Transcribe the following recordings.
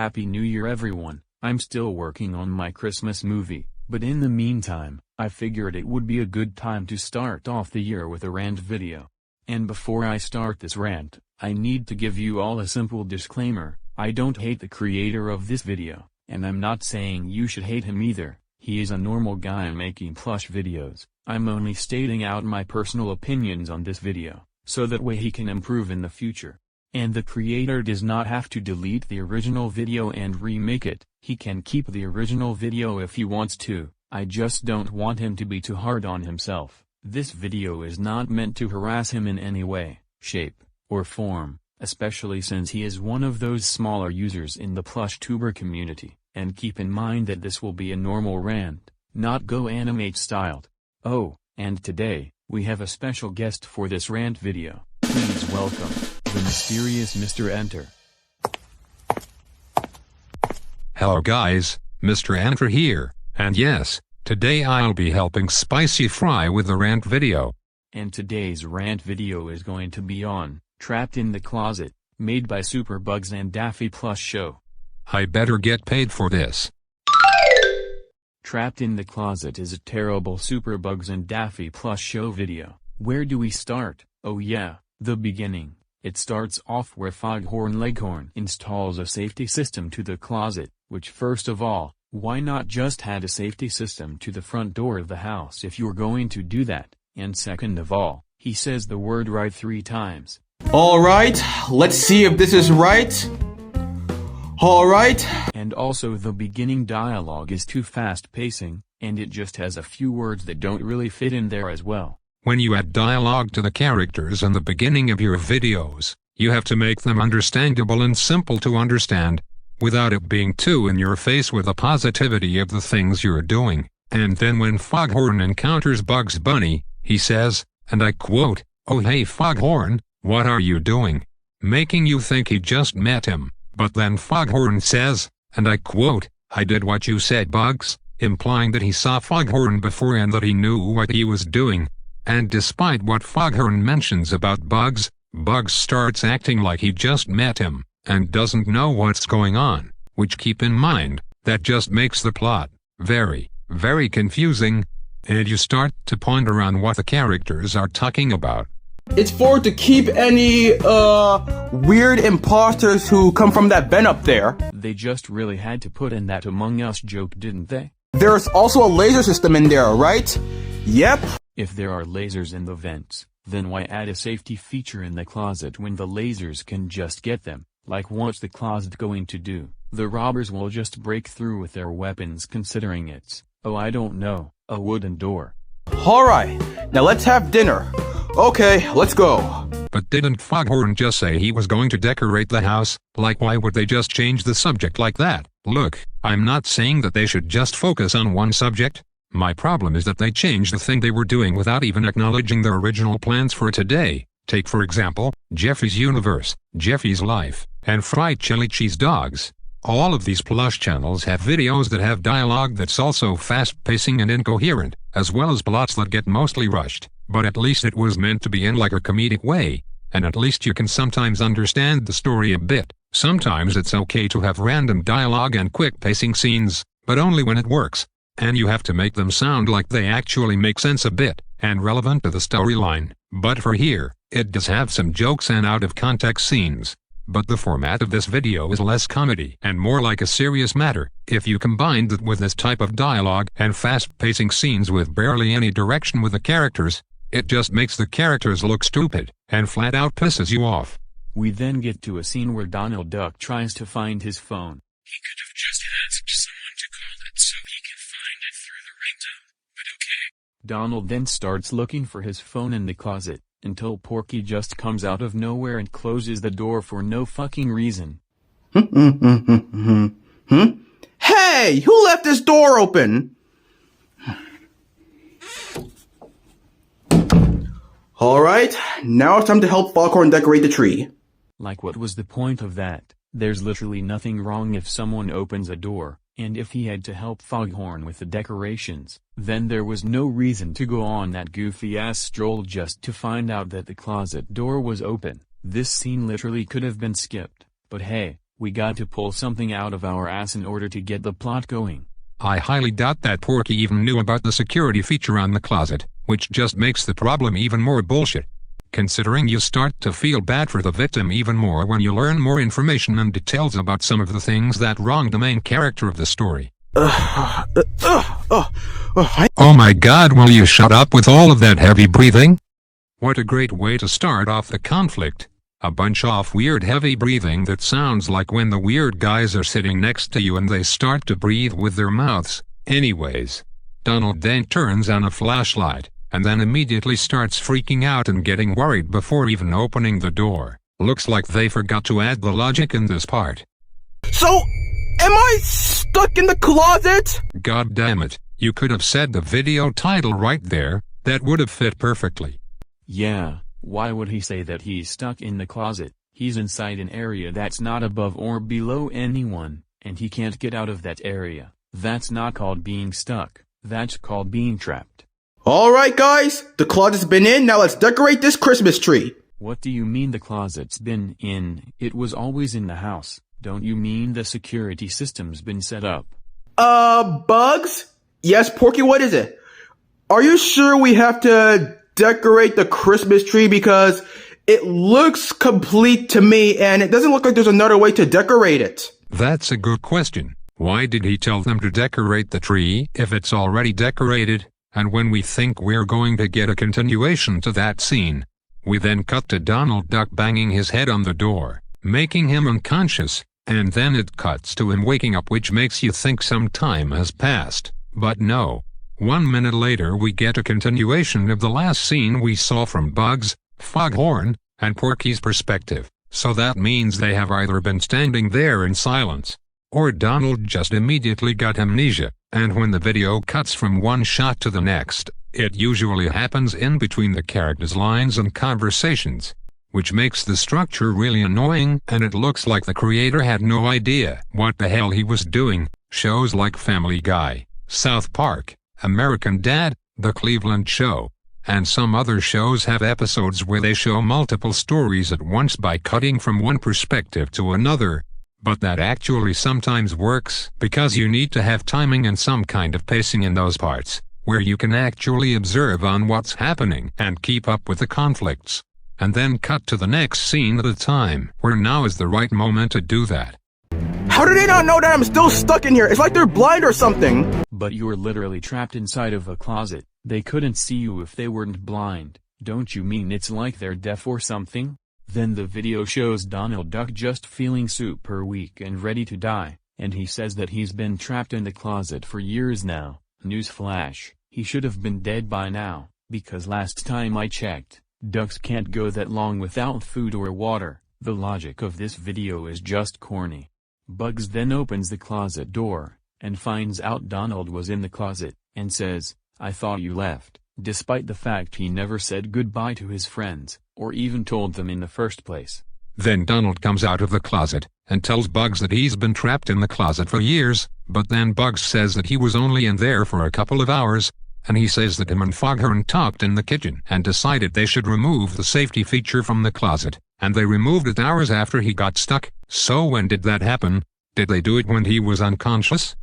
Happy New Year everyone. I'm still working on my Christmas movie, but in the meantime, I figured it would be a good time to start off the year with a rant video. And before I start this rant, I need to give you all a simple disclaimer. I don't hate the creator of this video, and I'm not saying you should hate him either. He is a normal guy making plush videos. I'm only stating out my personal opinions on this video, so that way he can improve in the future. And the creator does not have to delete the original video and remake it. He can keep the original video if he wants to. I just don't want him to be too hard on himself. This video is not meant to harass him in any way, shape, or form, especially since he is one of those smaller users in the Plushtuber community. And keep in mind that this will be a normal rant, not Go Animate styled. Oh, and today, we have a special guest for this rant video. Please welcome the mysterious Mr. Enter. Hello guys, Mr. Enter here, and yes, today I'll be helping Spicy Fry with the rant video. And today's rant video is going to be on Trapped in the Closet, made by Superbugs and Daffy Plush Show. I better get paid for this. Trapped in the Closet is a terrible Superbugs and Daffy Plush Show video. Where do we start? Oh yeah, the beginning. It starts off where Foghorn Leghorn installs a safety system to the closet, which first of all, why not just add a safety system to the front door of the house if you're going to do that, and second of all, he says the word right 3 times. Alright, let's see if this is right. Alright. And also the beginning dialogue is too fast pacing, and it just has a few words that don't really fit in there as well. When you add dialogue to the characters in the beginning of your videos, you have to make them understandable and simple to understand, without it being too in your face with the positivity of the things you're doing. And then when Foghorn encounters Bugs Bunny, he says, and I quote, "Oh hey Foghorn, what are you doing?" Making you think he just met him. But then Foghorn says, and I quote, "I did what you said Bugs," implying that he saw Foghorn before and that he knew what he was doing. And despite what Foghorn mentions about Bugs, Bugs starts acting like he just met him, and doesn't know what's going on, which keep in mind, that just makes the plot very, very confusing, and you start to ponder on what the characters are talking about. It's for to keep any, weird imposters who come from that vent up there. They just really had to put in that Among Us joke, didn't they? There's also a laser system in there, right? Yep. If there are lasers in the vents, then why add a safety feature in the closet when the lasers can just get them? Like what's the closet going to do? The robbers will just break through with their weapons considering it's, oh I don't know, a wooden door. Alright, now let's have dinner. Okay, let's go. But didn't Foghorn just say he was going to decorate the house? Like why would they just change the subject like that? Look, I'm not saying that they should just focus on one subject. My problem is that they changed the thing they were doing without even acknowledging their original plans for today. Take for example, Jeffy's Universe, Jeffy's Life, and Fried Chili Cheese Dogs. All of these plush channels have videos that have dialogue that's also fast-pacing and incoherent, as well as plots that get mostly rushed, but at least it was meant to be in like a comedic way, and at least you can sometimes understand the story a bit. Sometimes it's okay to have random dialogue and quick-pacing scenes, but only when it works. And you have to make them sound like they actually make sense a bit, and relevant to the storyline. But for here, it does have some jokes and out-of-context scenes. But the format of this video is less comedy and more like a serious matter. If you combine that with this type of dialogue and fast-pacing scenes with barely any direction with the characters, it just makes the characters look stupid, and flat-out pisses you off. We then get to a scene where Donald Duck tries to find his phone. He could have just asked someone to call it so he can find it through the ringtone, but okay. Donald then starts looking for his phone in the closet, until Porky just comes out of nowhere and closes the door for no fucking reason. Hey, who left this door open? Alright, now it's time to help Foghorn decorate the tree. Like what was the point of that? There's literally nothing wrong if someone opens a door, and if he had to help Foghorn with the decorations, then there was no reason to go on that goofy-ass stroll just to find out that the closet door was open. This scene literally could have been skipped, but hey, We got to pull something out of our ass in order to get the plot going. I highly doubt that Porky even knew about the security feature on the closet, which just makes the problem even more bullshit. Considering you start to feel bad for the victim even more when you learn more information and details about some of the things that wronged the main character of the story. Oh my god, will you shut up with all of that heavy breathing? What a great way to start off the conflict. A bunch of weird heavy breathing that sounds like when the weird guys are sitting next to you and they start to breathe with their mouths. Anyways, Donald then turns on a flashlight, and then immediately starts freaking out and getting worried before even opening the door. Looks like they forgot to add the logic in this part. So, am I stuck in the closet? God damn it, you could have said the video title right there, that would have fit perfectly. Yeah, why would he say that he's stuck in the closet? He's inside an area that's not above or below anyone, and he can't get out of that area. That's not called being stuck, that's called being trapped. Alright guys, the closet's been in, now let's decorate this Christmas tree. What do you mean the closet's been in? It was always in the house. Don't you mean the security system's been set up? Bugs? Yes, Porky, what is it? Are you sure we have to decorate the Christmas tree, because it looks complete to me and it doesn't look like there's another way to decorate it? That's a good question. Why did he tell them to decorate the tree if it's already decorated? And when we think we're going to get a continuation to that scene, we then cut to Donald Duck banging his head on the door, making him unconscious, and then it cuts to him waking up, which makes you think some time has passed. But no. 1 minute later we get a continuation of the last scene we saw from Bugs, Foghorn, and Porky's perspective, so that means they have either been standing there in silence, or Donald just immediately got amnesia, and when the video cuts from one shot to the next, it usually happens in between the characters' lines and conversations, which makes the structure really annoying, and it looks like the creator had no idea what the hell he was doing. Shows like Family Guy, South Park, American Dad, The Cleveland Show, and some other shows have episodes where they show multiple stories at once by cutting from one perspective to another. But that actually sometimes works because you need to have timing and some kind of pacing in those parts, where you can actually observe on what's happening and keep up with the conflicts, and then cut to the next scene at a time, where now is the right moment to do that. How do they not know that I'm still stuck in here? It's like they're blind or something. But you're literally trapped inside of a closet. They couldn't see you if they weren't blind. Don't you mean it's like they're deaf or something? Then the video shows Donald Duck just feeling super weak and ready to die, and he says that he's been trapped in the closet for years now. Newsflash, he should have been dead by now, because last time I checked, ducks can't go that long without food or water. The logic of this video is just corny. Bugs then opens the closet door, and finds out Donald was in the closet, and says, "I thought you left," despite the fact he never said goodbye to his friends, or even told them in the first place. Then Donald comes out of the closet, and tells Bugs that he's been trapped in the closet for years, but then Bugs says that he was only in there for a couple of hours, and he says that him and Foghorn talked in the kitchen and decided they should remove the safety feature from the closet, and they removed it hours after he got stuck. So when did that happen? Did they do it when he was unconscious?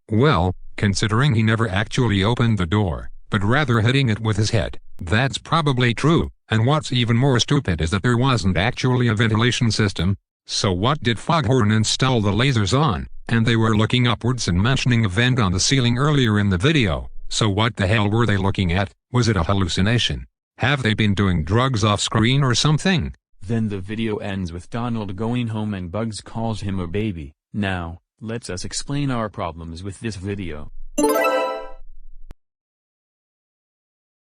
Well, considering he never actually opened the door, but rather hitting it with his head, that's probably true, and what's even more stupid is that there wasn't actually a ventilation system. So what did Foghorn install the lasers on? And they were looking upwards and mentioning a vent on the ceiling earlier in the video, so what the hell were they looking at? Was it a hallucination? Have they been doing drugs off screen or something? Then the video ends with Donald going home and Bugs calls him a baby. Now, let's us explain our problems with this video.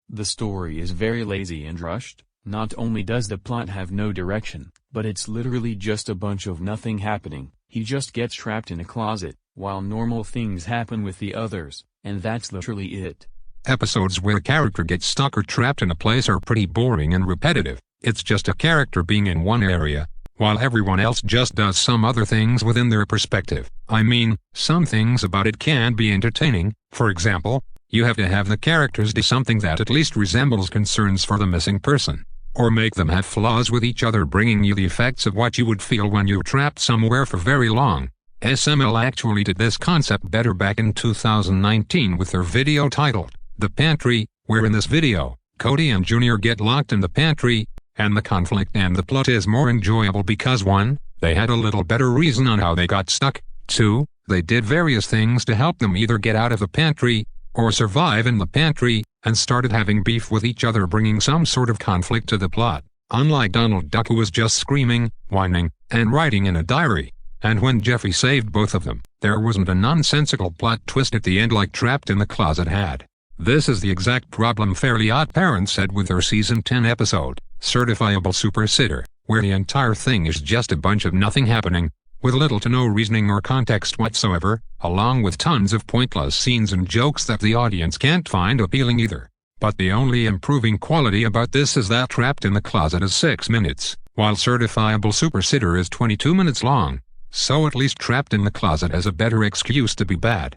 The story is very lazy and rushed. Not only does the plot have no direction, but it's literally just a bunch of nothing happening. He just gets trapped in a closet, while normal things happen with the others, and that's literally it. Episodes where a character gets stuck or trapped in a place are pretty boring and repetitive. It's just a character being in one area, while everyone else just does some other things within their perspective. I mean, some things about it can be entertaining. For example, you have to have the characters do something that at least resembles concerns for the missing person, or make them have flaws with each other, bringing you the effects of what you would feel when you're trapped somewhere for very long. SML actually did this concept better back in 2019 with their video titled The Pantry, where in this video, Cody and Junior get locked in the pantry, and the conflict and the plot is more enjoyable because 1, they had a little better reason on how they got stuck, 2, they did various things to help them either get out of the pantry, or survive in the pantry, and started having beef with each other, bringing some sort of conflict to the plot. Unlike Donald Duck, who was just screaming, whining, and writing in a diary. And when Jeffy saved both of them, there wasn't a nonsensical plot twist at the end like Trapped in the Closet had. This is the exact problem Fairly Odd Parents had with their season 10 episode, Certifiable Super Sitter, where the entire thing is just a bunch of nothing happening, with little to no reasoning or context whatsoever, along with tons of pointless scenes and jokes that the audience can't find appealing either. But the only improving quality about this is that Trapped in the Closet is 6 minutes, while Certifiable Super Sitter is 22 minutes long. So at least Trapped in the Closet has a better excuse to be bad.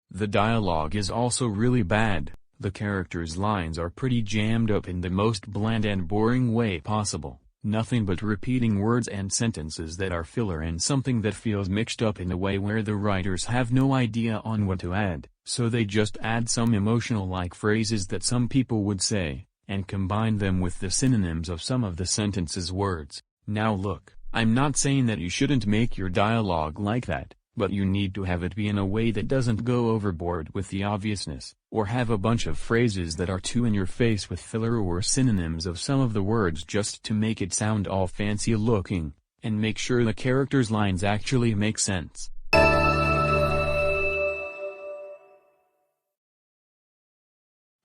The dialogue is also really bad. The characters' lines are pretty jammed up in the most bland and boring way possible. Nothing but repeating words and sentences that are filler and something that feels mixed up in a way where the writers have no idea on what to add, so they just add some emotional-like phrases that some people would say, and combine them with the synonyms of some of the sentences' words. Now look, I'm not saying that you shouldn't make your dialogue like that, but you need to have it be in a way that doesn't go overboard with the obviousness, or have a bunch of phrases that are too in your face with filler or synonyms of some of the words just to make it sound all fancy looking, and make sure the characters' lines actually make sense.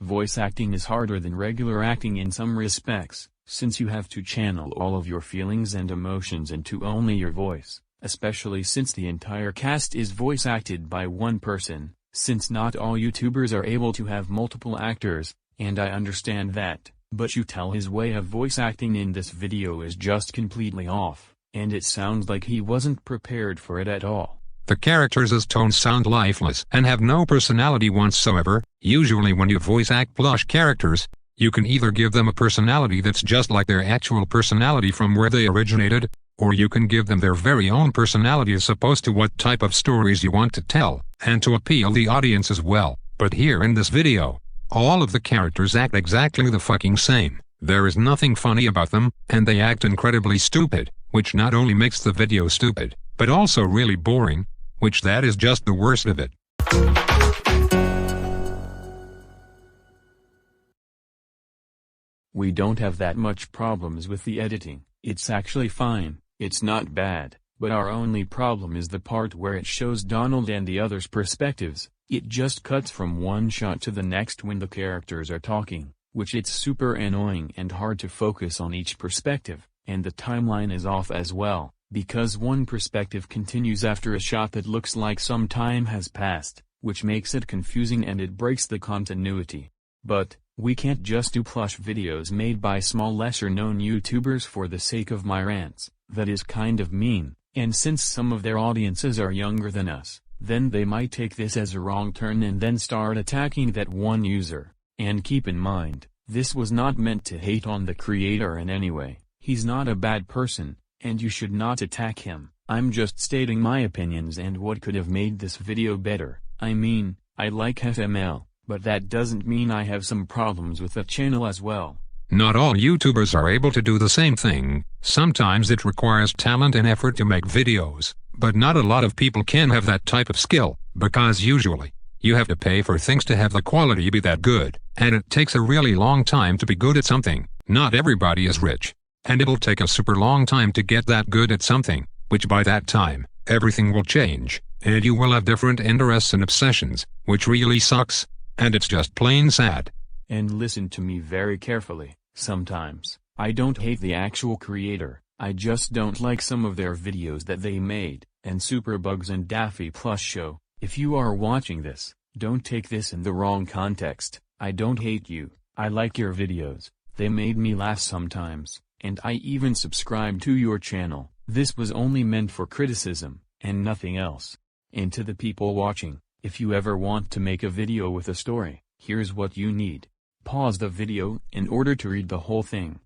Voice acting is harder than regular acting in some respects, since you have to channel all of your feelings and emotions into only your voice. Especially since the entire cast is voice acted by one person, since not all YouTubers are able to have multiple actors, and I understand that, but you tell his way of voice acting in this video is just completely off, and it sounds like he wasn't prepared for it at all. The characters' tones sound lifeless and have no personality whatsoever. Usually when you voice act plush characters, you can either give them a personality that's just like their actual personality from where they originated, or you can give them their very own personality as opposed to what type of stories you want to tell, and to appeal the audience as well. But here in this video, all of the characters act exactly the fucking same. There is nothing funny about them, and they act incredibly stupid, which not only makes the video stupid, but also really boring, which that is just the worst of it. We don't have that much problems with the editing. It's actually fine, it's not bad, but our only problem is the part where it shows Donald and the others' perspectives. It just cuts from one shot to the next when the characters are talking, which it's super annoying and hard to focus on each perspective, and the timeline is off as well, because one perspective continues after a shot that looks like some time has passed, which makes it confusing and it breaks the continuity. But we can't just do plush videos made by small lesser-known YouTubers for the sake of my rants. That is kind of mean, and since some of their audiences are younger than us, then they might take this as a wrong turn and then start attacking that one user. And keep in mind, this was not meant to hate on the creator in any way. He's not a bad person, and you should not attack him. I'm just stating my opinions and what could have made this video better. I mean, I like FML. But that doesn't mean I have some problems with the channel as well. Not all YouTubers are able to do the same thing. Sometimes it requires talent and effort to make videos, but not a lot of people can have that type of skill, because usually, you have to pay for things to have the quality be that good, and it takes a really long time to be good at something. Not everybody is rich, and it'll take a super long time to get that good at something, which by that time, everything will change, and you will have different interests and obsessions, which really sucks. And it's just plain sad. And listen to me very carefully, sometimes, I don't hate the actual creator, I just don't like some of their videos that they made, and Superbugs and Daffy Plus Show. If you are watching this, don't take this in the wrong context. I don't hate you, I like your videos, they made me laugh sometimes, and I even subscribe to your channel. This was only meant for criticism, and nothing else. And to the people watching, if you ever want to make a video with a story, here's what you need. Pause the video in order to read the whole thing.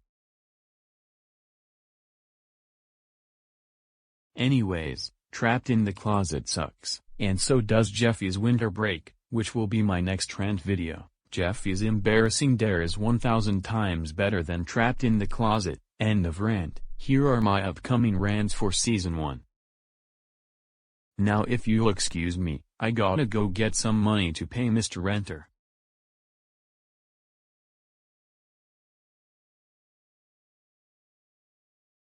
Anyways, trapped in the closet sucks, and so does Jeffy's winter break, which will be my next rant video. Jeffy's embarrassing dare is 1000 times better than trapped in the closet. End of rant. Here are my upcoming rants for season 1. Now if you'll excuse me, I gotta go get some money to pay Mr. Renter.